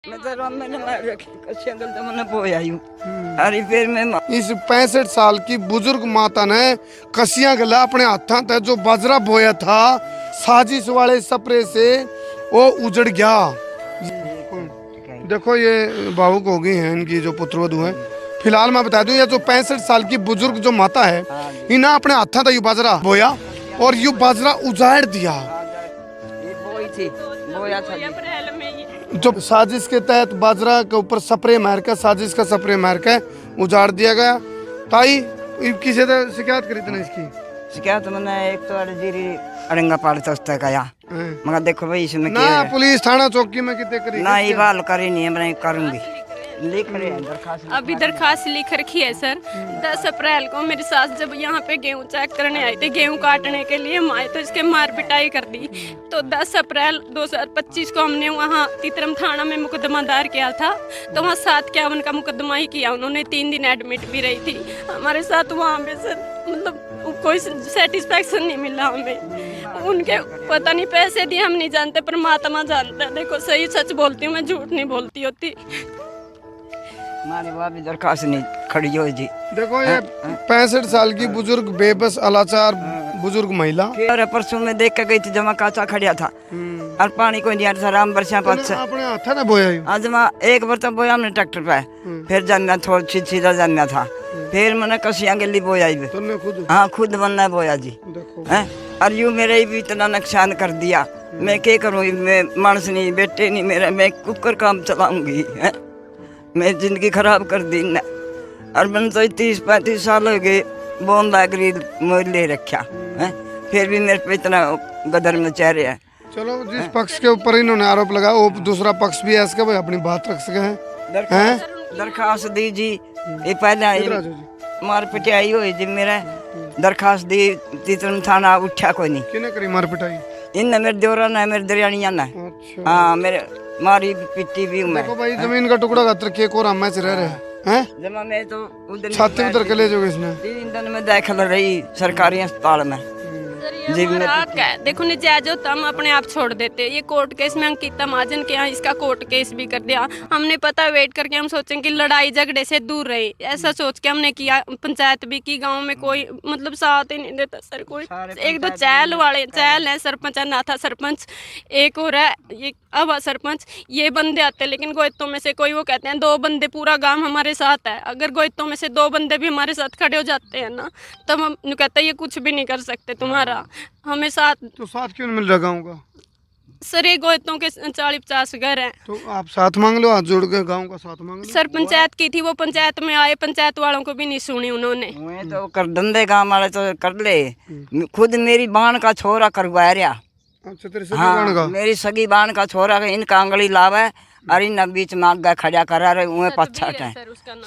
मैं तो राम मैंने मार रखी कच्चे अंगल तो मैंने बोया यूं अरे फिर मैं इस 65 साल की बुजुर्ग माता ने कसियां गला अपने हाथों तक जो बाजरा बोया था साजिश वाले सपरे से वो उजड़ गया। देखो ये भावुक हो गई हैं इनकी जो पुत्रवधू है। फिलहाल मैं बता दूं ये जो 65 साल की बुजुर्ग जो माता है इन्हें अपने हाथों तक यू बाजरा बोया और यू बाजरा उजाड़ दिया। ये बोई थी बोया था जी। जो साजिश के तहत बाजरा के ऊपर स्प्रे मार के साजिश का स्प्रे मार के उजाड़ दिया गया। ताई किसी से शिकायत करी थी इसकी शिकायत मैंने एक तो अड़जीरी अड़ंगा पाड़ तो उसका कहा मगर देखो भाई इसमें ना क्या पुलिस थाना चौकी में कितने करी ना ये बाल करी नहीं है मैं करूंगी लिख रहे हैं दरखास्त अभी दरखास्त लिख रखी है सर। 10 अप्रैल को मेरी सास जब यहाँ पे गेहूँ चेक करने आई थी, गेहूँ काटने के लिए हम आए तो इसके मार पिटाई कर दी। तो 10 अप्रैल 2025 को हमने वहाँ तितरम थाना में मुकदमा दायर किया था। तो वहाँ 751 का मुकदमा ही किया उन्होंने। 3 दिन एडमिट भी रही थी हमारे साथ वहाँ पे सर। मतलब कोई सेटिस्फेक्शन नहीं मिला हमें। उनके पता नहीं पैसे दिए हम नहीं जानते, परमात्मा जानता है। देखो सही सच बोलती हूँ मैं, झूठ नहीं बोलती होती। हमारे वहाँ भी दरखास्त नहीं खड़ी हो जी। देखो ये 65 साल की बुजुर्ग बेबस अलाचार बुजुर्ग महिला और परसों में देख के गई थी जमा काचा खड़िया था और पानी को नहीं आ रहा था राम बरसा पास अपने हाथ ना बोया यूं। आज मैं एक बार तो बोया हमने ट्रैक्टर पे फिर जानना थोड़ा सीधा जानना था फिर मैंने कसियां गली बोया ही तुमने खुद हाँ खुद बनना बोया जी देखो हैं और यूं मेरे भी इतना नुकसान कर दिया। मैं क्या करूँ, मैं मानस नहीं बेटे नहीं मेरा, मैं कुकर काम चलाऊंगी हैं। मैं जिंदगी खराब कर दी न और मैंने तो 30-35 साल हो गए बोन लागरी मोल ले रखा है फिर भी मेरे पे इतना गदर में चेहरे है। चलो जिस पक्ष के ऊपर इन्होंने आरोप लगाया वो दूसरा पक्ष भी है इसका भाई अपनी बात रख सके हैं। दरखास्त दी जी ये पहले मार पिटाई हुई जी मेरा दरखास्त दी तीतरम थाना उठा कोई नहीं किने करी मार पिटाई इन मेरे देवरा ने मेरे दरियानिया ने अच्छा हाँ मेरे मारी पिट्टी भी मैं देखो भाई जमीन का टुकड़ा खातर के को राम में से रह रहे हैं जमा मैं तो उधर छाती उधर के ले जाओगे इसने 3 दिन में दाखिल रही सरकारी अस्पताल में जी हमारा हक है। देखो नजायज होता हम अपने आप छोड़ देते। ये कोर्ट केस में अंकिता महाजन के यहाँ इसका कोर्ट केस भी कर दिया हमने। पता वेट करके हम सोचें कि लड़ाई झगड़े से दूर रहे, ऐसा सोच के हमने किया। पंचायत भी की, गांव में कोई मतलब साथ ही नहीं देता सर कोई। एक दो चैल वाले चैल है, सरपंच है, नाथा सरपंच एक और है ये अवा सरपंच, ये बंदे आते लेकिन गोयतों में से कोई वो कहते हैं 2 बंदे पूरा गांव हमारे साथ है। अगर गोयतों में से 2 बंदे भी हमारे साथ खड़े हो जाते हैं ना तब हम कहते हैं ये कुछ भी नहीं कर सकते तुम्हारा, हमें साथ। तो साथ क्यों नहीं मिल रहा गाँव का सर ये गोयतों के 40-50 घर हैं। तो आप साथ मांग लो, हाथ जोड़ के गाँव का साथ मांग लो। सर पंचायत की थी, वो पंचायत में आए, पंचायत वालों को भी नहीं सुनी उन्होंने। मैं तो कर धंधे काम वाले तो कर ले, खुद मेरी बाण का छोरा करवाया रहा। अच्छा तेरे से हाँ का मेरी सगी बाण का छोरा इनका आंगली लावे और इन बीच में आगे खड़ा करा रहे उन्हें पछाट है।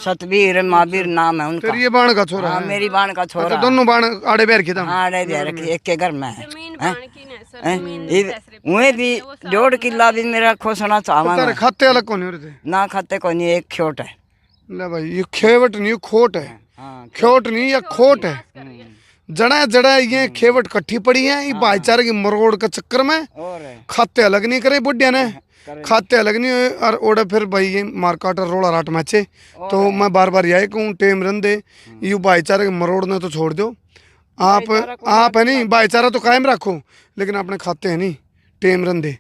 सतबीर महावीर नाम है उनका। तेरी ये बाण का छोरा हाँ है? मेरी बाण का छोरा। अच्छा दोनों बाण आड़े बैर के था? हाँ आड़े बैर रखी एक के घर में है। जमीन बाणकी ने सर, जमीन उन्हें भी 1.5 किला भी मेरा खोसना चाहवा तेरे खाते अलग कौन हो रहे थे? ना खाते को नहीं, एक खोट है। ले भाई ये खेवट नहीं खोट है, हाँ खोट नहीं या खोट है। जड़ा जड़ा ये खेवट कट्ठी पड़ी है ये भाईचारे की मरोड़ के चक्कर में और खाते अलग नहीं करे बुढ़िया ने, खाते अलग नहीं हुए और ओडे फिर भाई ये मारकाट और रोड़ा राट मैचे। तो मैं बार बार यही कहूँ टेम रंदे यू भाईचारे के मरोड़ ने तो छोड़ दो। आप है नहीं भाईचारा तो कायम रखो लेकिन अपने खाते है नहीं टेम रंदे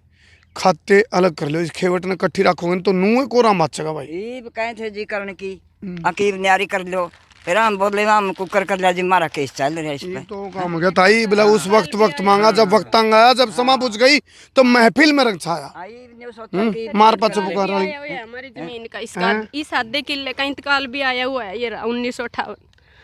खाते अलग कर लो। इस खेवट ने कट्ठी रखोगे तो नूहे कोरा माचेगा भाई। ये कहे थे जी करने की अकीब न्यारी कर लो फिर हम बोले हम कुकर कर लिया जी मारा केस चल रहा है इस पे। तो काम हो गया ताई बोला उस वक्त मांगा जब वक्त आया जब समा बुझ गई तो महफिल में रंग छाया। मार पाछे पुकार रही हमारी जमीन का इसका इस आधे किले का इंतकाल भी आया हुआ है। ये 1958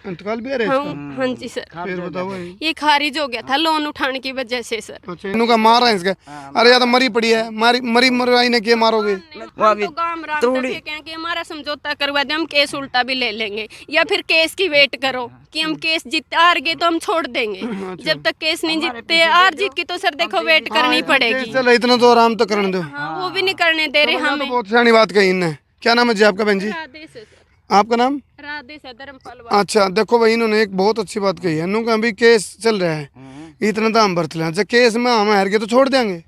इंतकाल भी आ रहा है इसका? हाँ जी सर। फिर बताओ भाई। ये खारिज हो गया था लोन उठाने की वजह से सर। अच्छा इन्हों का मार है इसका? अरे या तो मरी पड़ी है, मरी मरवाई ने के मारोगे? हम तो गांव राम तक कहें कि हमारा समझौता करवा दे, हम केस उल्टा भी ले लेंगे या फिर केस की वेट करो कि हम केस जीत हार गए तो हम छोड़ देंगे। जब तक केस नहीं जीतते हार जीत की तो सर देखो वेट करनी पड़ेगी। चलो इतना तो आराम तो करने दो। हाँ वो भी नहीं करने दे रहे हमें। बहुत सियानी बात कही इनने। क्या नाम है जी आपका बहन जी? राधे से सर। आपका नाम? राधे से धर्मपाल। अच्छा देखो भाई इन्होंने एक बहुत अच्छी बात कही है। इन्होंने अभी केस चल रहा है इतना तो हम बरत लें जब केस में हम हार गए तो छोड़ देंगे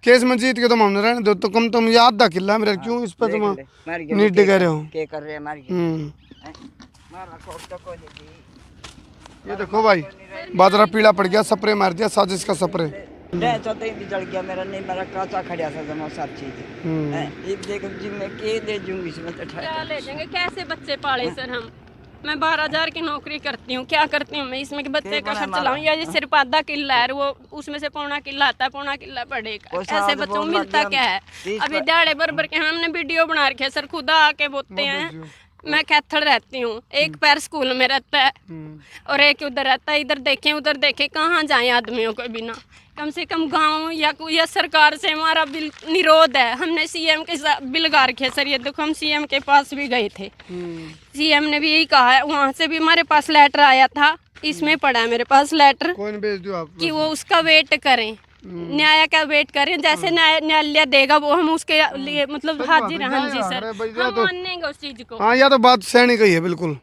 केस में जीत के तुम हमने रहने दो तो कम तुम ये आधा किला मेरा क्यों इस पे तुम नीट कह रहे हो। के कर रहे मार के मारा कोट तो कोई नहीं। ये देखो भाई बाजरा पीला पड़ गया, स्प्रे मार दिया, साजिश का स्प्रे। डे चौथे भी जल गया मेरा, नहीं मेरा काचा खड़ा था जमा सब चीज है। ये देख जी मैं के दे दूंगी इसमें तो क्या ले जाएंगे, कैसे बच्चे पाले सर हम। मैं 12,000 की नौकरी करती हूँ, क्या करती हूँ मैं इसमें कि बच्चे का खर्च चलाऊँ, या ये सिर्फ आधा किला है वो उसमें से पौना किला आता है, पौना किला पड़ेगा। ऐसे बच्चों को मिलता क्या है। अभी दिहाड़े बरबर के हमने वीडियो बना रखे सर, खुदा आके बोलते हैं। मैं कैथल रहती हूँ, एक पैर स्कूल में रहता है और एक उधर रहता है। इधर देखें उधर देखें, कहाँ जाएं आदमियों के बिना। कम से कम गांव या कोई या सरकार से हमारा बिल निरोध है। हमने सीएम के साथ बिल गा रखे सर, ये देखो हम सीएम के पास भी गए थे, सीएम ने भी यही कहा है। वहाँ से भी हमारे पास लेटर आया था, इसमें पड़ा है मेरे पास लेटर कौन भेज दो आप कि वो उसका वेट करें, न्याय का वेट करें। जैसे न्यायालय देगा वो हम उसके लिए मतलब हाजिर हैं। हाँ जी सर, हम मानेंगे उस चीज को। हाँ, या तो बात सैनिक ही है बिल्कुल।